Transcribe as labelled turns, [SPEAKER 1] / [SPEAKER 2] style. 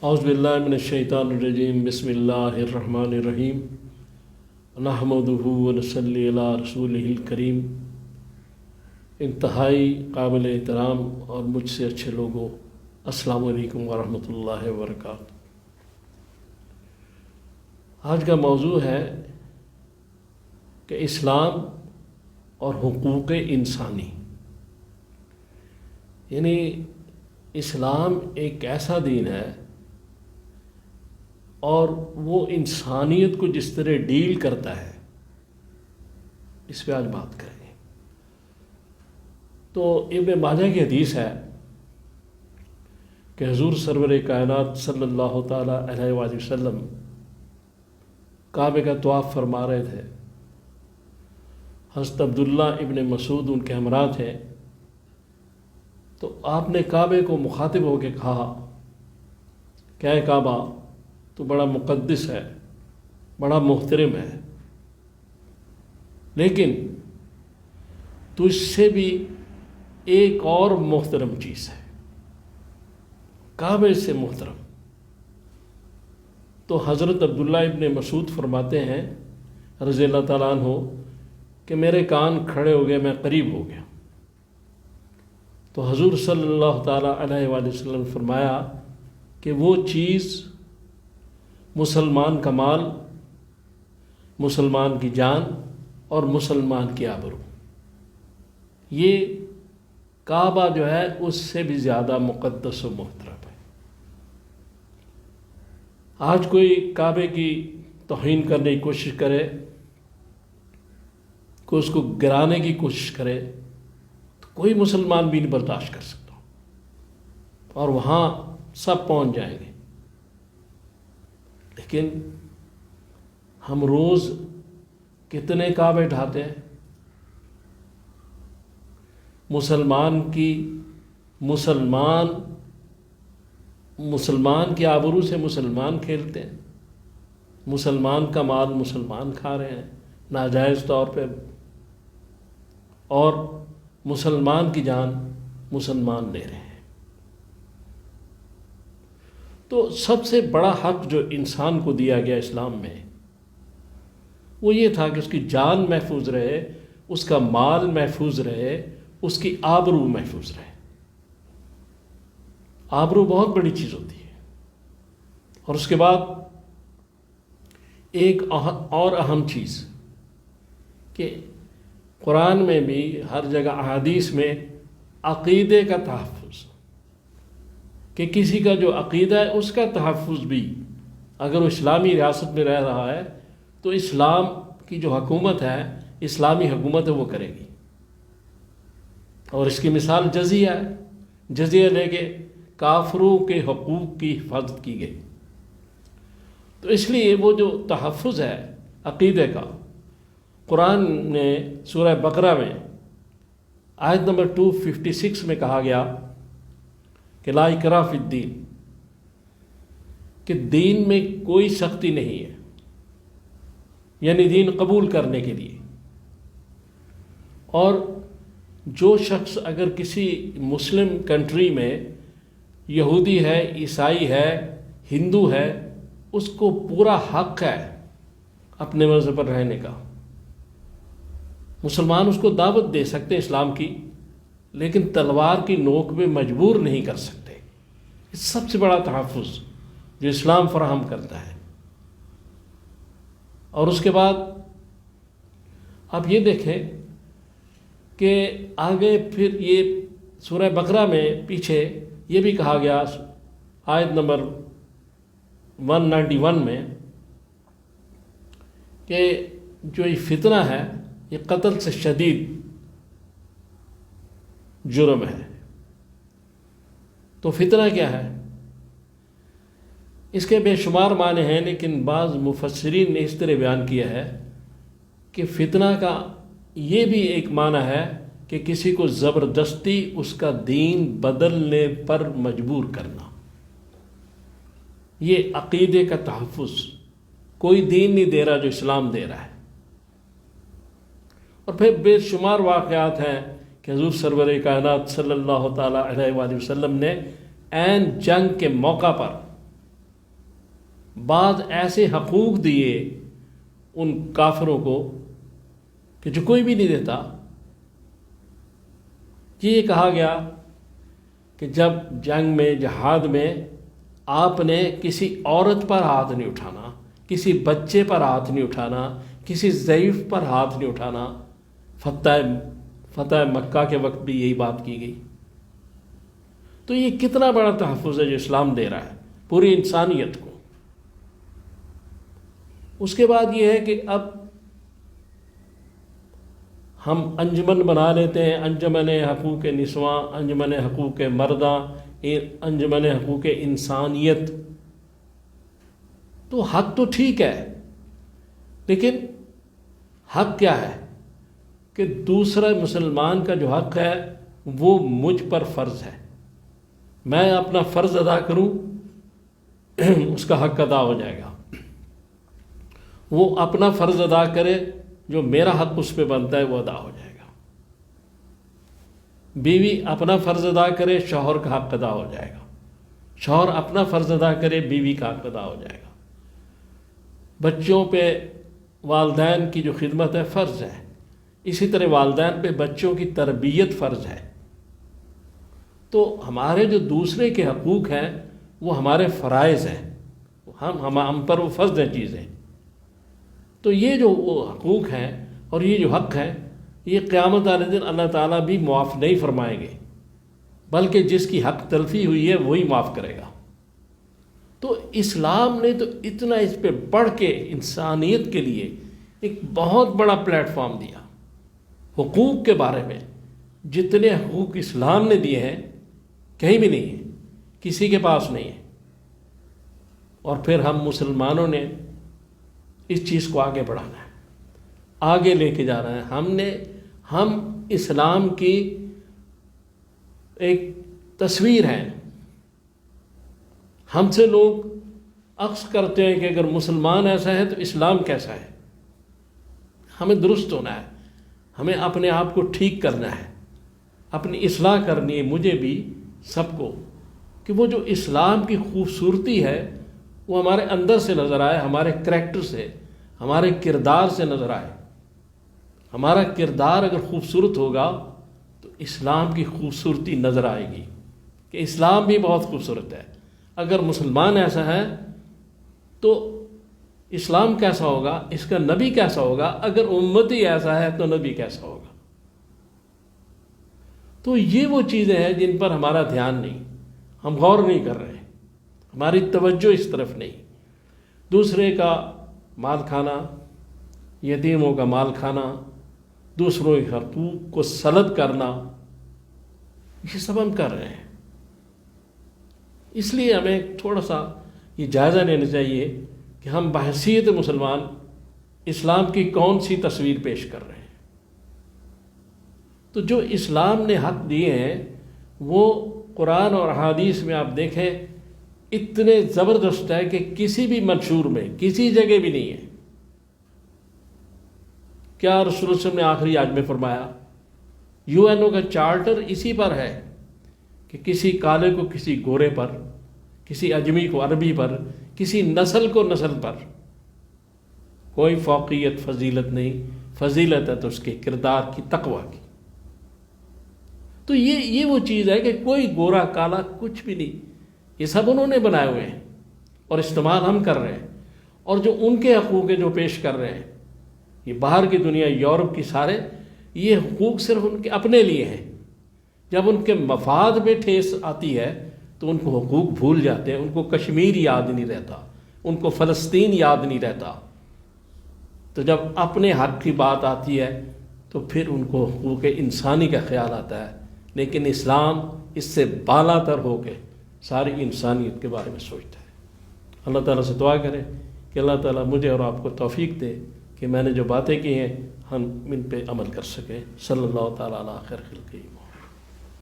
[SPEAKER 1] اعوذ باللہ من الشیطان الرجیم بسم اللہ الرحمن الرحیم نحمدہ ونصلی علی رسولہ الکریم۔ انتہائی قابل احترام اور مجھ سے اچھے لوگوں، السلام علیکم ورحمۃ اللہ وبرکاتہ۔ آج کا موضوع ہے کہ اسلام اور حقوق انسانی، یعنی اسلام ایک ایسا دین ہے اور وہ انسانیت کو جس طرح ڈیل کرتا ہے، اس پہ آج بات کریں گے۔ تو ابن ماجہ کی حدیث ہے کہ حضور سرور کائنات صلی اللہ تعالیٰ علیہ وآلہ وسلم کعبے کا طواف فرما رہے تھے۔ حضرت عبداللہ ابن مسعود ان کے ہمراہ تھے، تو آپ نے کعبے کو مخاطب ہو کے کہا کہ اے کعبہ، تو بڑا مقدس ہے، بڑا محترم ہے، لیکن تجھ سے بھی ایک اور محترم چیز ہے، کعبے سے محترم۔ تو حضرت عبداللہ ابن مسعود فرماتے ہیں رضی اللہ تعالیٰ عنہ کہ میرے کان کھڑے ہو گئے، میں قریب ہو گیا۔ تو حضور صلی اللہ تعالیٰ علیہ وآلہ وسلم فرمایا کہ وہ چیز مسلمان کا مال، مسلمان کی جان اور مسلمان کی آبرو، یہ کعبہ جو ہے اس سے بھی زیادہ مقدس و محترم ہے۔ آج کوئی کعبے کی توہین کرنے کی کوشش کرے، کوئی اس کو گرانے کی کوشش کرے، تو کوئی مسلمان بھی نہیں برداشت کر سکتا، اور وہاں سب پہنچ جائیں گے۔ لیکن ہم روز کتنے کعبے ڈھاتے ہیں، مسلمان کی آبرو سے مسلمان کھیلتے ہیں، مسلمان کا مال مسلمان کھا رہے ہیں ناجائز طور پہ، اور مسلمان کی جان مسلمان لے رہے ہیں۔ تو سب سے بڑا حق جو انسان کو دیا گیا اسلام میں، وہ یہ تھا کہ اس کی جان محفوظ رہے، اس کا مال محفوظ رہے، اس کی آبرو محفوظ رہے۔ آبرو بہت بڑی چیز ہوتی ہے۔ اور اس کے بعد ایک اور اہم چیز کہ قرآن میں بھی ہر جگہ احادیث میں عقیدے کا تحفظ، کہ کسی کا جو عقیدہ ہے اس کا تحفظ بھی، اگر وہ اسلامی ریاست میں رہ رہا ہے تو اسلام کی جو حکومت ہے، اسلامی حکومت ہے، وہ کرے گی۔ اور اس کی مثال جزیہ ہے، جزیہ لے کے کافروں کے حقوق کی حفاظت کی گئی۔ تو اس لیے وہ جو تحفظ ہے عقیدے کا، قرآن نے سورہ بقرہ میں آیت نمبر 256 میں کہا گیا کہ لا اکراہ فی الدین، کہ دین میں کوئی سختی نہیں ہے، یعنی دین قبول کرنے کے لیے۔ اور جو شخص اگر کسی مسلم کنٹری میں یہودی ہے، عیسائی ہے، ہندو ہے، اس کو پورا حق ہے اپنے مذہب پر رہنے کا۔ مسلمان اس کو دعوت دے سکتے اسلام کی، لیکن تلوار کی نوک میں مجبور نہیں کر سکتے۔ یہ سب سے بڑا تحفظ جو اسلام فراہم کرتا ہے۔ اور اس کے بعد آپ یہ دیکھیں کہ آگے پھر یہ سورہ بقرہ میں پیچھے یہ بھی کہا گیا آیت نمبر 191 میں کہ جو یہ فتنہ ہے یہ قتل سے شدید جرم ہے۔ تو فتنہ کیا ہے؟ اس کے بے شمار معنی ہیں، لیکن بعض مفسرین نے اس طرح بیان کیا ہے کہ فتنہ کا یہ بھی ایک معنی ہے کہ کسی کو زبردستی اس کا دین بدلنے پر مجبور کرنا۔ یہ عقیدے کا تحفظ، کوئی دین نہیں دے رہا جو اسلام دے رہا ہے۔ اور پھر بے شمار واقعات ہیں کہ حضور سرور کائنات صلی اللہ تعالیٰ علیہ وآلہ وسلم نے عین جنگ کے موقع پر بعض ایسے حقوق دیے ان کافروں کو کہ جو کوئی بھی نہیں دیتا. یہ کہا گیا کہ جب جنگ میں جہاد میں آپ نے کسی عورت پر ہاتھ نہیں اٹھانا، کسی بچے پر ہاتھ نہیں اٹھانا، کسی ضعیف پر ہاتھ نہیں اٹھانا. فتح مکہ کے وقت بھی یہی بات کی گئی. تو یہ کتنا بڑا تحفظ ہے جو اسلام دے رہا ہے پوری انسانیت کو. اس کے بعد یہ ہے کہ اب ہم انجمن بنا لیتے ہیں، انجمن حقوق نسواں، انجمن حقوق مرداں، انجمن حقوق انسانیت. تو حق تو ٹھیک ہے، لیکن حق کیا ہے کہ دوسرا مسلمان کا جو حق ہے وہ مجھ پر فرض ہے. میں اپنا فرض ادا کروں، اس کا حق ادا ہو جائے گا. وہ اپنا فرض ادا کرے، جو میرا حق اس پہ بنتا ہے وہ ادا ہو جائے گا. بیوی اپنا فرض ادا کرے، شوہر کا حق ادا ہو جائے گا. شوہر اپنا فرض ادا کرے، بیوی کا حق ادا ہو جائے گا. بچوں پہ والدین کی جو خدمت ہے فرض ہے، اسی طرح والدین پہ بچوں کی تربیت فرض ہے. تو ہمارے جو دوسرے کے حقوق ہیں وہ ہمارے فرائض ہیں، ہم پر وہ فرض ہیں چیزیں. تو یہ جو وہ حقوق ہیں اور یہ جو حق ہیں، یہ قیامت والے دن اللہ تعالیٰ بھی معاف نہیں فرمائیں گے، بلکہ جس کی حق تلفی ہوئی ہے وہی معاف کرے گا. تو اسلام نے تو اتنا اس پہ بڑھ کے انسانیت کے لیے ایک بہت بڑا پلیٹ فارم دیا. حقوق کے بارے میں جتنے حقوق اسلام نے دیے ہیں کہیں بھی نہیں ہیں، کسی کے پاس نہیں ہے. اور پھر ہم مسلمانوں نے اس چیز کو آگے بڑھانا ہے، آگے لے کے جانا ہے. ہم اسلام کی ایک تصویر ہے. ہم سے لوگ عکس کرتے ہیں کہ اگر مسلمان ایسا ہے تو اسلام کیسا ہے. ہمیں درست ہونا ہے، ہمیں اپنے آپ کو ٹھیک کرنا ہے، اپنی اصلاح کرنی ہے، مجھے بھی سب کو، کہ وہ جو اسلام کی خوبصورتی ہے وہ ہمارے اندر سے نظر آئے، ہمارے کریکٹر سے، ہمارے کردار سے نظر آئے. ہمارا کردار اگر خوبصورت ہوگا تو اسلام کی خوبصورتی نظر آئے گی کہ اسلام بھی بہت خوبصورت ہے. اگر مسلمان ایسا ہے تو اسلام کیسا ہوگا، اس کا نبی کیسا ہوگا. اگر امتی ایسا ہے تو نبی کیسا ہوگا. تو یہ وہ چیزیں ہیں جن پر ہمارا دھیان نہیں، ہم غور نہیں کر رہے، ہماری توجہ اس طرف نہیں. دوسرے کا مال کھانا، یتیموں کا مال کھانا، دوسروں کے حقوق کو سلب کرنا، یہ سب ہم کر رہے ہیں. اس لیے ہمیں تھوڑا سا یہ جائزہ لینا چاہیے کہ ہم بحیثیت مسلمان اسلام کی کون سی تصویر پیش کر رہے ہیں. تو جو اسلام نے حق دیے ہیں وہ قرآن اور احادیث میں آپ دیکھیں اتنے زبردست ہے کہ کسی بھی منشور میں کسی جگہ بھی نہیں ہے. کیا رسول اللہ صلی اللہ علیہ وسلم نے آخری آیت میں فرمایا؟ UN کا چارٹر اسی پر ہے کہ کسی کالے کو کسی گورے پر، کسی اجمی کو عربی پر، کسی نسل کو نسل پر کوئی فوقیت فضیلت نہیں. فضیلت ہے تو اس کے کردار کی، تقوی کی. تو یہ وہ چیز ہے کہ کوئی گورا کالا کچھ بھی نہیں، یہ سب انہوں نے بنائے ہوئے ہیں اور استعمال ہم کر رہے ہیں. اور جو ان کے حقوق ہیں جو پیش کر رہے ہیں، یہ باہر کی دنیا، یورپ کی سارے، یہ حقوق صرف ان کے اپنے لیے ہیں. جب ان کے مفاد میں ٹھیس آتی ہے تو ان کو حقوق بھول جاتے ہیں. ان کو کشمیر یاد نہیں رہتا، ان کو فلسطین یاد نہیں رہتا. تو جب اپنے حق کی بات آتی ہے تو پھر ان کو حقوق انسانی کا خیال آتا ہے. لیکن اسلام اس سے بالا تر ہو کے ساری انسانیت کے بارے میں سوچتا ہے. اللہ تعالیٰ سے دعا کریں کہ اللہ تعالیٰ مجھے اور آپ کو توفیق دے کہ میں نے جو باتیں کی ہیں ہم ان پہ عمل کر سکیں. صلی اللہ تعالیٰ علی خیر خلقہ.